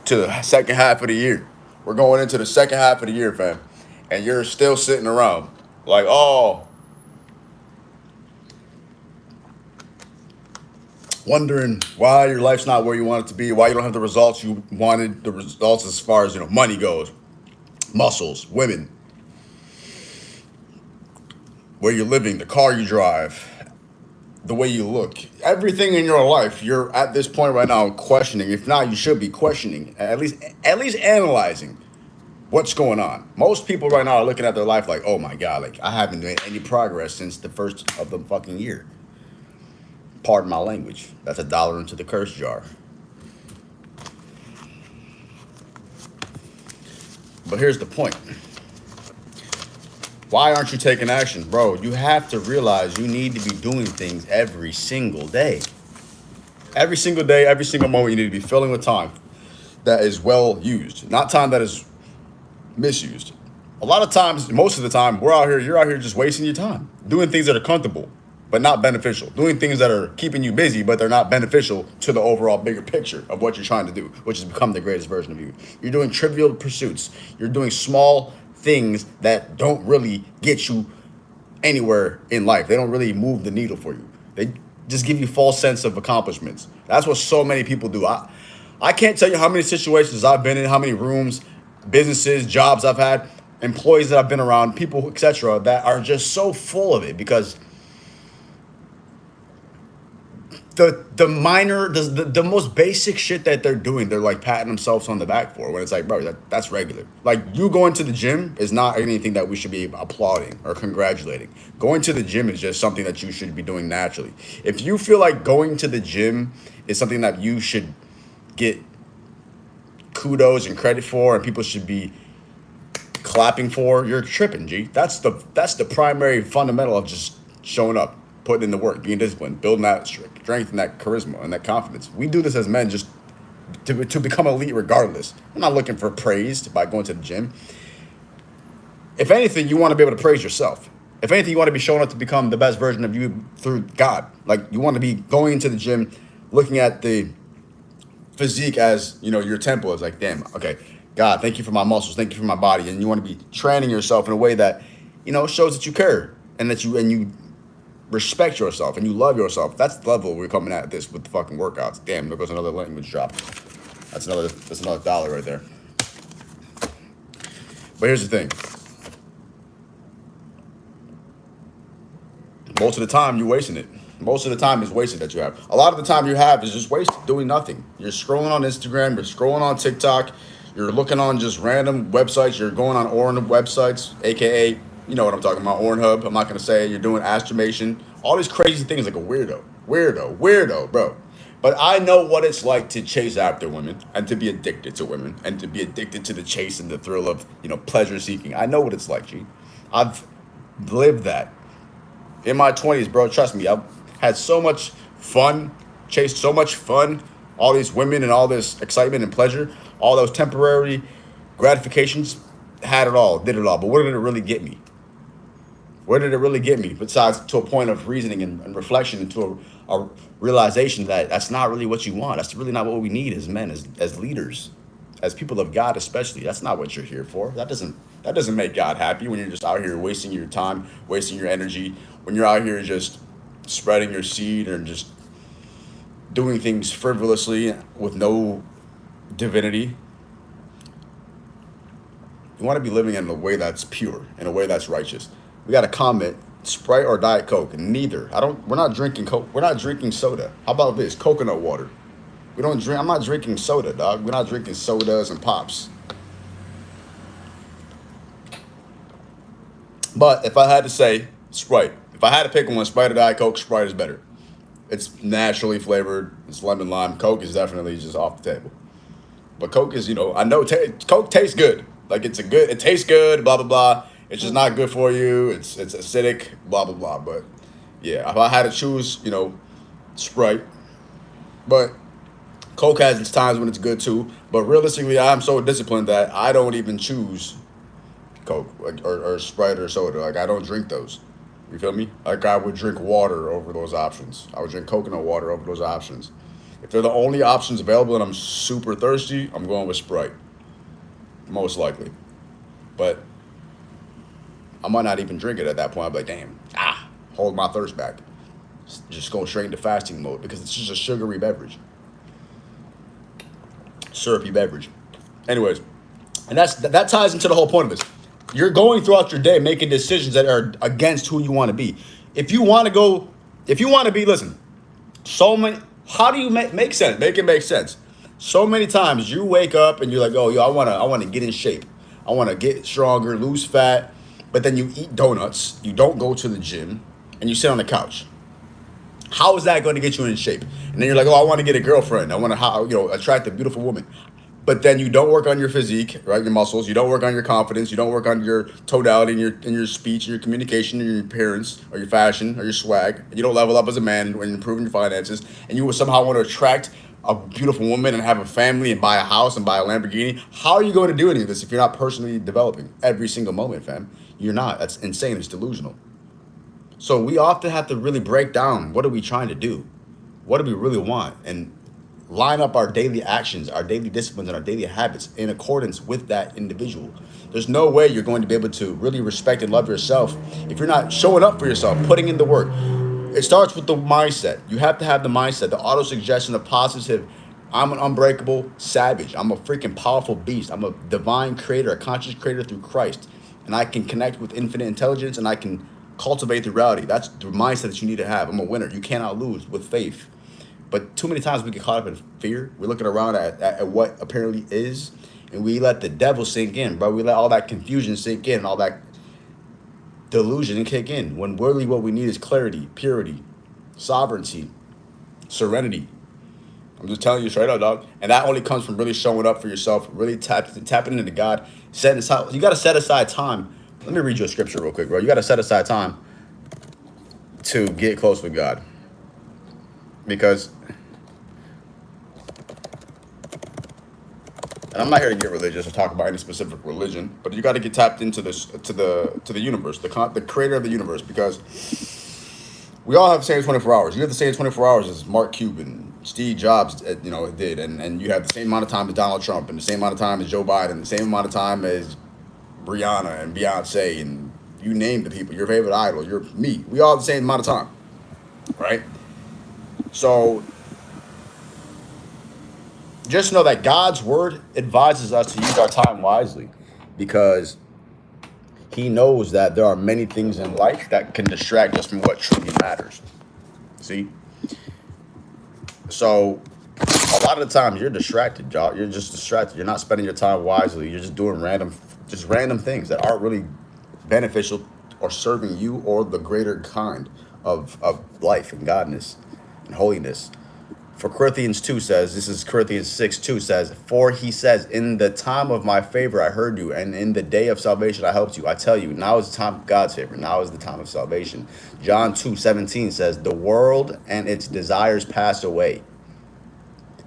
to the second half of the year. We're going into the second half of the year, fam. And you're still sitting around like, oh, wondering why your life's not where you want it to be, why you don't have the results you wanted, the results as far as, money goes, muscles, women, where you're living, the car you drive, the way you look, everything in your life. You're at this point right now questioning. If not, you should be questioning, at least analyzing what's going on. Most people right now are looking at their life like, oh my god, like I haven't made any progress since the first of the fucking year. Pardon my language. That's $1 into the curse jar. But here's the point. Why aren't you taking action? Bro, you have to realize you need to be doing things every single day. Every single day, every single moment, you need to be filling with time that is well used, not time that is misused. A lot of times, most of the time, you're out here just wasting your time, doing things that are comfortable, but not beneficial, doing things that are keeping you busy, but they're not beneficial to the overall bigger picture of what you're trying to do, which is become the greatest version of you. You're doing trivial pursuits. You're doing small things that don't really get you anywhere in life. They don't really move the needle for you. They just give you false sense of accomplishments. That's what so many people do. I can't tell you how many situations I've been in, how many rooms, businesses, jobs I've had, employees that I've been around, people, etc., that are just so full of it because the most basic shit that they're doing, they're like patting themselves on the back for, when it's like, bro, that's regular. Like, you going to the gym is not anything that we should be applauding or congratulating. Going to the gym is just something that you should be doing naturally. If you feel like going to the gym is something that you should get kudos and credit for and people should be clapping for, you're tripping, G. That's the primary fundamental of just showing up, putting in the work, being disciplined, building that strength and that charisma and that confidence. We do this as men just to become elite regardless. I'm not looking for praise by going to the gym. If anything, you want to be able to praise yourself. If anything, you want to be showing up to become the best version of you through God. Like, you want to be going into the gym, looking at the physique as, your temple is like, damn, okay, God, thank you for my muscles, thank you for my body. And you want to be training yourself in a way that, shows that you care and that you respect yourself and you love yourself. That's the level we're coming at this with the fucking workouts. Damn, there goes another language drop. That's another dollar right there. But here's the thing. Most of the time you're wasting it. Most of the time is wasted that you have. A lot of the time you have is just wasted doing nothing. You're scrolling on Instagram, you're scrolling on TikTok, you're looking on just random websites, you're going on Orn websites, aka, you know what I'm talking about, Ornhub. I'm not gonna say it. You're doing astromation, all these crazy things like a weirdo, bro. But I know what it's like to chase after women and to be addicted to women and to be addicted to the chase and the thrill of, pleasure seeking. I know what it's like, G. I've lived that in my 20s, bro. Trust me, I've had so much fun, chased so much fun, all these women and all this excitement and pleasure, all those temporary gratifications, had it all, did it all. But where did it really get me? Where did it really get me? Besides to a point of reasoning and reflection, and to a realization that that's not really what you want. That's really not what we need as men, as leaders, as people of God especially. That's not what you're here for. That doesn't make God happy when you're just out here wasting your time, wasting your energy, when you're out here just spreading your seed and just doing things frivolously with no divinity. You want to be living in a way that's pure, in a way that's righteous. We got to comment Sprite or Diet Coke. Neither. We're not drinking Coke. We're not drinking soda. How about this? Coconut water. We don't drink. I'm not drinking soda, dog. We're not drinking sodas and pops. But if I had to say Sprite, if I had to pick one, Sprite or Diet Coke, Sprite is better. It's naturally flavored. It's lemon lime. Coke is definitely just off the table. But Coke is, I know Coke tastes good. Like, it tastes good, blah, blah, blah. It's just not good for you. It's acidic, blah, blah, blah. But yeah, if I had to choose, Sprite. But Coke has its times when it's good too. But realistically, I'm so disciplined that I don't even choose Coke or Sprite or soda. Like, I don't drink those. You feel me? Like, I would drink water over those options. I would drink coconut water over those options. If they're the only options available and I'm super thirsty, I'm going with Sprite, most likely. But I might not even drink it at that point. I'll be like, damn, hold my thirst back. Just go straight into fasting mode because it's just a sugary beverage, syrupy beverage. Anyways, and that ties into the whole point of this. You're going throughout your day making decisions that are against who you want to be. If you want to go, if you want to be, listen, so many, how do you make sense? Make it make sense. So many times you wake up and you're like, oh, yo, I want to get in shape. I want to get stronger, lose fat. But then you eat donuts, you don't go to the gym, and you sit on the couch. How is that going to get you in shape? And then you're like, oh, I want to get a girlfriend. I want to, attract a beautiful woman. But then you don't work on your physique, right? Your muscles. You don't work on your confidence. You don't work on your tonality and your speech, and your communication, and your appearance, or your fashion, or your swag. You don't level up as a man when improving your finances. And you will somehow want to attract a beautiful woman and have a family and buy a house and buy a Lamborghini. How are you going to do any of this if you're not personally developing every single moment, fam? You're not. That's insane. It's delusional. So we often have to really break down, what are we trying to do? What do we really want? And line up our daily actions, our daily disciplines, and our daily habits in accordance with that individual. There's no way you're going to be able to really respect and love yourself if you're not showing up for yourself, putting in the work. It starts with the mindset. You have to have the mindset, the auto-suggestion, the positive. I'm an unbreakable savage. I'm a freaking powerful beast. I'm a divine creator, a conscious creator through Christ. And I can connect with infinite intelligence, and I can cultivate the reality. That's the mindset that you need to have. I'm a winner. You cannot lose with faith. But too many times we get caught up in fear. We're looking around at what apparently is, and we let the devil sink in, bro. We let all that confusion sink in, and all that delusion kick in, when really what we need is clarity, purity, sovereignty, serenity. I'm just telling you straight up, dog. And that only comes from really showing up for yourself, really tapping into God, setting aside. You got to set aside time. Let me read you a scripture real quick, bro. You got to set aside time to get close with God. Because, and I'm not here to get religious or talk about any specific religion, but you got to get tapped into this, to the universe, the creator of the universe, because we all have the same 24 hours. You have the same 24 hours as Mark Cuban, Steve Jobs, did, and you have the same amount of time as Donald Trump, and the same amount of time as Joe Biden, the same amount of time as Rihanna and Beyonce, and you name the people, your favorite idol, me. We all have the same amount of time, right? So just know that God's word advises us to use our time wisely, because he knows that there are many things in life that can distract us from what truly matters. See? So a lot of the times you're distracted, y'all. You're just distracted. You're not spending your time wisely. You're just doing random things that aren't really beneficial or serving you or the greater kind of life and godness and holiness. For Corinthians 2 says, this is Corinthians 6:2 says, for he says, in the time of my favor I heard you, and in the day of salvation I helped you. I tell you, now is the time of God's favor. Now is the time of salvation. John 2:17 says, the world and its desires pass away,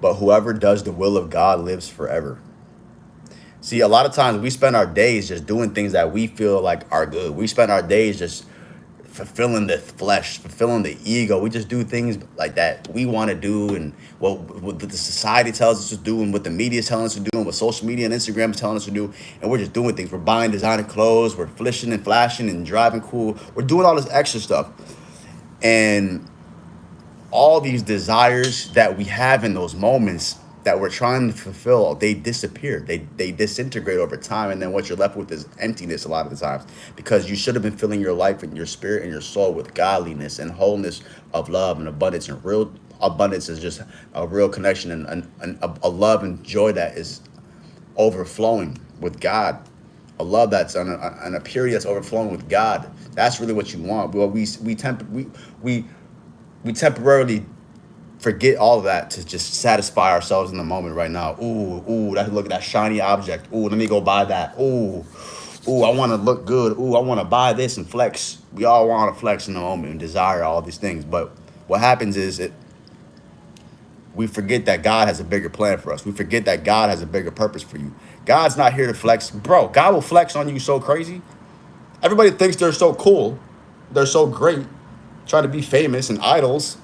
but whoever does the will of God lives forever. See, a lot of times we spend our days just doing things that we feel like are good. We spend our days just fulfilling the flesh, fulfilling the ego. We just do things like that we want to do, and what the society tells us to do, and what the media is telling us to do, and what social media and Instagram is telling us to do. And we're just doing things. We're buying designer clothes. We're flishing and flashing and driving cool. We're doing all this extra stuff. And all these desires that we have in those moments that we're trying to fulfill, they disappear. They disintegrate over time. And then what you're left with is emptiness a lot of the times, because you should have been filling your life and your spirit and your soul with godliness and wholeness of love and abundance. And real abundance is just a real connection and a love and joy that is overflowing with God. A love that's on a purity that's overflowing with God. That's really what you want. Well, we temporarily forget all of that to just satisfy ourselves in the moment right now. Look at that shiny object. Ooh, let me go buy that. Ooh, I want to look good. Ooh, I want to buy this and flex. We all want to flex in the moment and desire all these things. But what happens is we forget that God has a bigger plan for us. We forget that God has a bigger purpose for you. God's not here to flex. Bro, God will flex on you so crazy. Everybody thinks they're so cool. They're so great, trying to be famous and idols.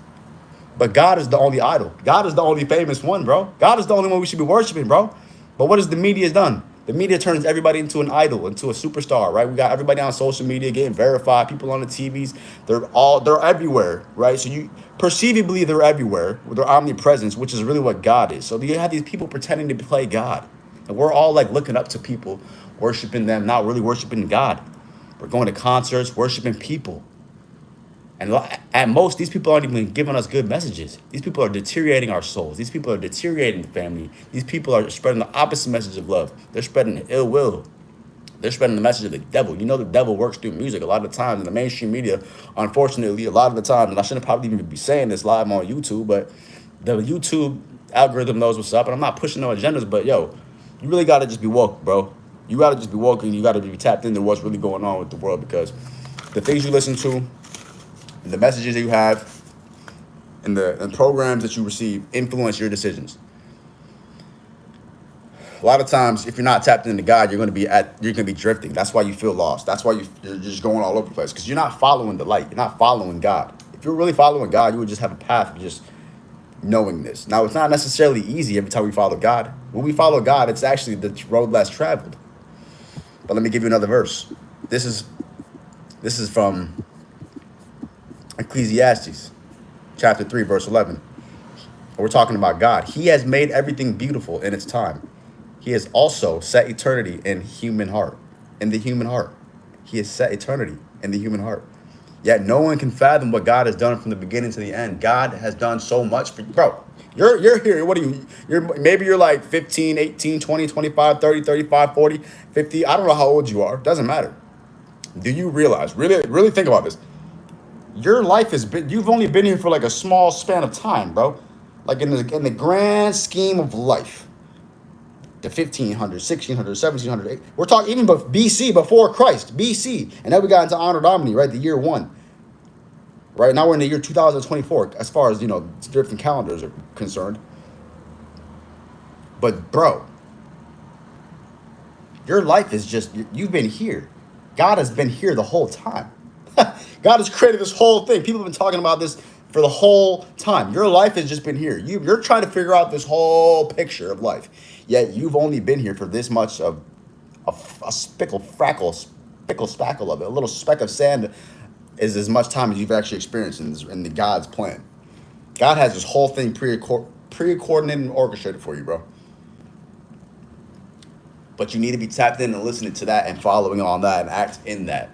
But God is the only idol. God is the only famous one, bro. God is the only one we should be worshiping, bro. But what has the media done? The media turns everybody into an idol, into a superstar, right? We got everybody on social media getting verified, people on the TVs. They're everywhere, right? So you perceivably they're everywhere with their omnipresence, which is really what God is. So you have these people pretending to play God. And we're all like looking up to people, worshiping them, not really worshiping God. We're going to concerts, worshiping people. And at most, these people aren't even giving us good messages. These people are deteriorating our souls. These people are deteriorating the family. These people are spreading the opposite message of love. They're spreading ill will. They're spreading the message of the devil. You know the devil works through music a lot of the times in the mainstream media. Unfortunately, a lot of the time, and I shouldn't probably even be saying this live on YouTube, but the YouTube algorithm knows what's up. And I'm not pushing no agendas, but yo, you really got to just be woke, bro. You got to just be woke and you got to be tapped into what's really going on with the world, because the things you listen to, and the messages that you have, and the programs that you receive influence your decisions. A lot of times, if you're not tapped into God, you're going to be drifting. That's why you feel lost. That's why you're just going all over the place, because you're not following the light. You're not following God. If you're really following God, you would just have a path of just knowing this. Now, it's not necessarily easy every time we follow God. When we follow God, it's actually the road less traveled. But let me give you another verse. This is from Ecclesiastes chapter 3, verse 11. We're talking about God. He has made everything beautiful in its time. He has also set eternity in the human heart. He has set eternity in the human heart. Yet no one can fathom what God has done from the beginning to the end. God has done so much for you. Bro, you're here. What are you? Maybe you're like 15, 18, 20, 25, 30, 35, 40, 50. I don't know how old you are. Doesn't matter. Do you realize, really think about this? Your life you've only been here for like a small span of time, bro. Like in the grand scheme of life. The 1500s, 1600s, 1700s. We're talking even BC, before Christ, BC. And then we got into Anno Domini, right? The year 1. Right now we're in the year 2024, as far as, different calendars are concerned. But bro, your life is just, you've been here. God has been here the whole time. God has created this whole thing. People have been talking about this for the whole time. Your life has just been here. You're trying to figure out this whole picture of life. Yet you've only been here for this much of a spickle spackle of it. A little speck of sand is as much time as you've actually experienced in the God's plan. God has this whole thing pre-coordinated and orchestrated for you, bro. But you need to be tapped in and listening to that and following on that and act in that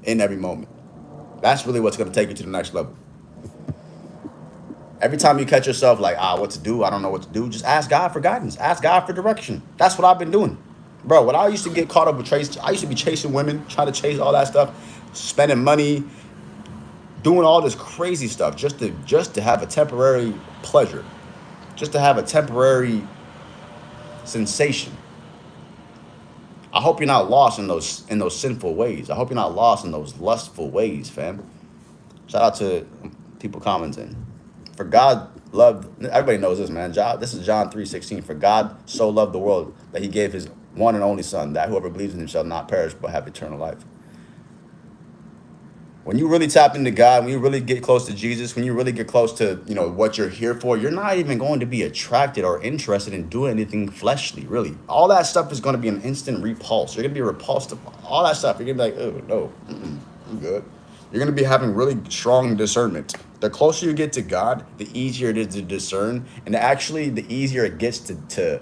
in every moment. That's really what's going to take you to the next level. Every time you catch yourself like, what to do? I don't know what to do. Just ask God for guidance. Ask God for direction. That's what I've been doing. Bro, when I used to get caught up with I used to be chasing women, trying to chase all that stuff, spending money, doing all this crazy stuff just to have a temporary pleasure, just to have a temporary sensation. I hope you're not lost in those sinful ways. I hope you're not lost in those lustful ways, fam. Shout out to people commenting. For God loved, everybody knows this, man. This is John 3:16. For God so loved the world that he gave his one and only son, that whoever believes in him shall not perish but have eternal life. When you really tap into God, when you really get close to Jesus, when you really get close to, what you're here for, you're not even going to be attracted or interested in doing anything fleshly, really. All that stuff is going to be an instant repulse. You're going to be repulsed to all that stuff. You're going to be like, oh, no, I'm good. You're going to be having really strong discernment. The closer you get to God, the easier it is to discern. And actually, the easier it gets to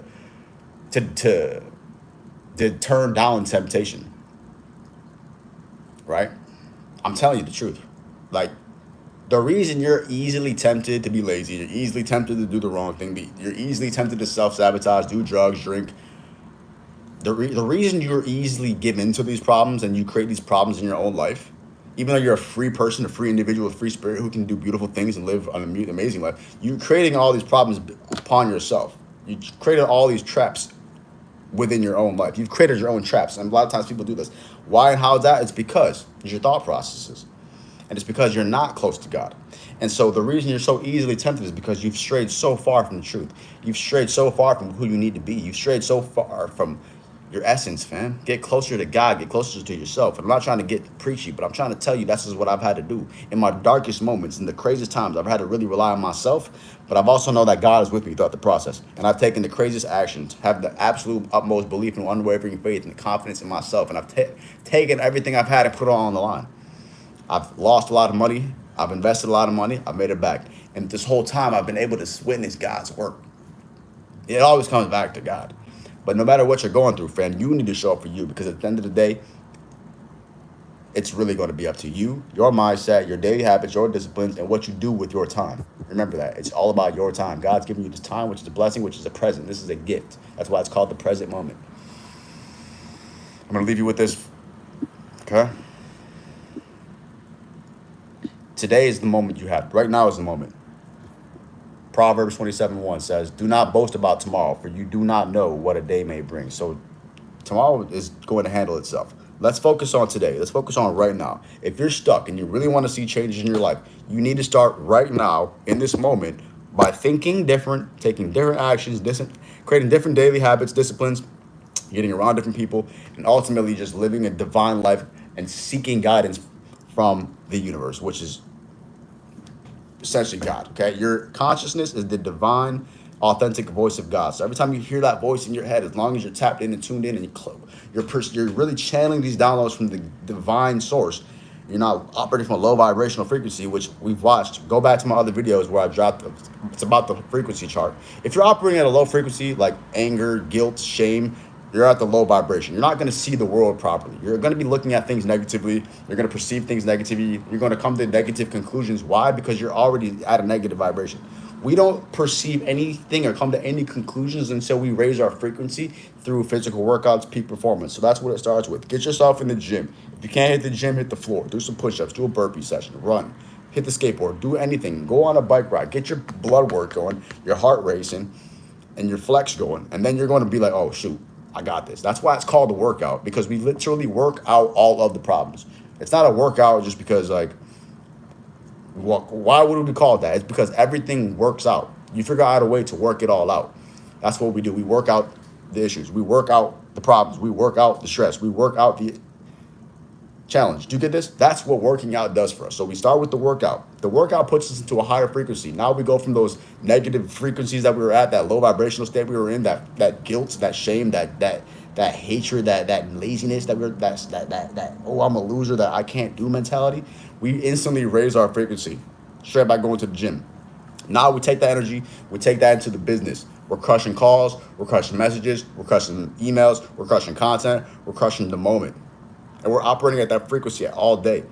turn down temptation. Right? I'm telling you the truth. Like, the reason you're easily tempted to be lazy, you're easily tempted to do the wrong thing, you're easily tempted to self-sabotage, do drugs, drink. The reason you're easily given into these problems and you create these problems in your own life, even though you're a free person, a free individual, a free spirit who can do beautiful things and live an amazing life, you're creating all these problems upon yourself. You created all these traps within your own life. You've created your own traps. And a lot of times people do this. Why and how is that? It's because it's your thought processes. And it's because you're not close to God. And so the reason you're so easily tempted is because you've strayed so far from the truth. You've strayed so far from who you need to be. You've strayed so far from your essence, fam. Get closer to God. Get closer to yourself. And I'm not trying to get preachy, but I'm trying to tell you this is what I've had to do in my darkest moments, in the craziest times. I've had to really rely on myself, but I've also know that God is with me throughout the process. And I've taken the craziest actions, have the absolute utmost belief and unwavering faith and confidence in myself. And I've taken everything I've had and put it all on the line. I've lost a lot of money. I've invested a lot of money. I've made it back. And this whole time, I've been able to witness God's work. It always comes back to God. But no matter what you're going through, friend, you need to show up for you, because at the end of the day, it's really going to be up to you, your mindset, your daily habits, your disciplines, and what you do with your time. Remember that. It's all about your time. God's giving you this time, which is a blessing, which is a present. This is a gift. That's why it's called the present moment. I'm going to leave you with this, okay? Today is the moment you have. Right now is the moment. Proverbs 27:1 says, do not boast about tomorrow, for you do not know what a day may bring. So tomorrow is going to handle itself. Let's focus on today. Let's focus on right now. If you're stuck and you really want to see changes in your life, you need to start right now in this moment by thinking different, taking different actions, creating different daily habits, disciplines, getting around different people, and ultimately just living a divine life and seeking guidance from the universe, which is essentially God, okay? Your consciousness is the divine, authentic voice of God. So every time you hear that voice in your head, as long as you're tapped in and tuned in and you're really channeling these downloads from the divine source, you're not operating from a low vibrational frequency, which we've watched. Go back to my other videos where I dropped, it's about the frequency chart. If you're operating at a low frequency, like anger, guilt, shame, you're at the low vibration. You're not going to see the world properly. You're going to be looking at things negatively. You're going to perceive things negatively. You're going to come to negative conclusions. Why? Because you're already at a negative vibration. We don't perceive anything or come to any conclusions until we raise our frequency through physical workouts, peak performance. So that's what it starts with. Get yourself in the gym. If you can't hit the gym, hit the floor. Do some push-ups. Do a burpee session. Run. Hit the skateboard. Do anything. Go on a bike ride. Get your blood work going, your heart racing, and your flex going. And then you're going to be like, oh, shoot, I got this. That's why it's called a workout, because we literally work out all of the problems. It's not a workout just because, like, why would we call it that? It's because everything works out. You figure out a way to work it all out. That's what we do. We work out the issues. We work out the problems. We work out the stress. We work out the challenge. Do you get this? That's what working out does for us. So we start with the workout. The workout puts us into a higher frequency. Now we go from those negative frequencies that we were at, that low vibrational state we were in, that guilt, that shame, that hatred, that laziness, that oh, I'm a loser, that I can't do mentality. We instantly raise our frequency straight by going to the gym. Now we take that energy, we take that into the business. We're crushing calls, we're crushing messages, we're crushing emails, we're crushing content, we're crushing the moment. And we're operating at that frequency all day.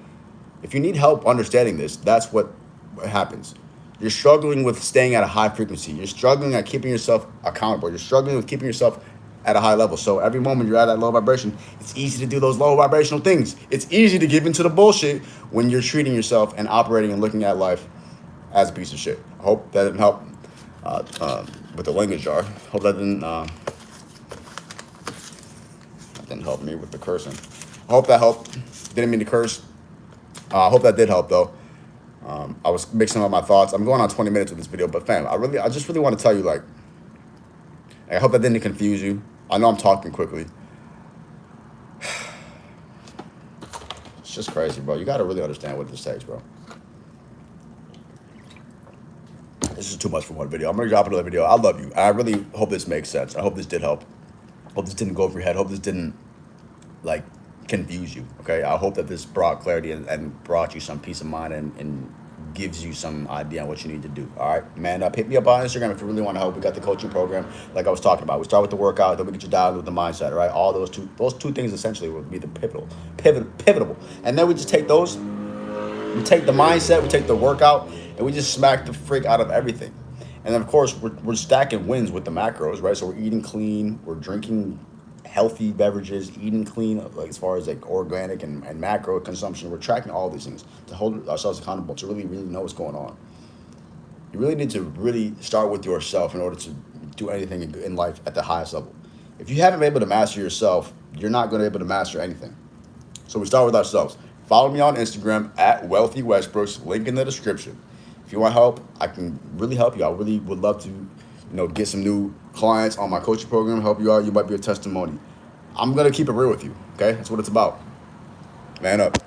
If you need help understanding this, that's what happens. You're struggling with staying at a high frequency. You're struggling at keeping yourself accountable. You're struggling with keeping yourself at a high level. So every moment you're at that low vibration, it's easy to do those low vibrational things. It's easy to give into the bullshit when you're treating yourself and operating and looking at life as a piece of shit. I hope that didn't help with the language jar. Hope that didn't help me with the cursing. I hope that helped. Didn't mean to curse. I hope that did help, though. I was mixing up my thoughts. I'm going on 20 minutes with this video, but fam, I just really want to tell you, like, I hope that didn't confuse you. I know I'm talking quickly. It's just crazy, bro. You got to really understand what this takes, bro. This is too much for one video. I'm going to drop another video. I love you. I really hope this makes sense. I hope this did help. Hope this didn't go over your head. Hope this didn't, like, confuse you, okay? I hope that this brought clarity and brought you some peace of mind and gives you some idea on what you need to do, all right? Man up. Hit me up on Instagram if you really want to help. We got the coaching program like I was talking about. We start with the workout, then we get you dialed with the mindset, all right? All those two things essentially would be the pivotal. And then we just take those, we take the mindset, we take the workout, and we just smack the freak out of everything. And then, of course, we're stacking wins with the macros, right? So we're eating clean, we're drinking healthy beverages, eating clean, like as far as like organic and macro consumption. We're tracking all these things to hold ourselves accountable, to really know what's going on. You really need to really start with yourself in order to do anything in life at the highest level. If you haven't been able to master yourself, you're not going to be able to master anything. So we start with ourselves. Follow me on Instagram at Wealthy Westbrooks, link in the description. If you want help, I can really help you. I really would love to, get some new clients on my coaching program, help you out. You might be a testimony. I'm gonna keep it real with you. Okay, that's what it's about. Man up.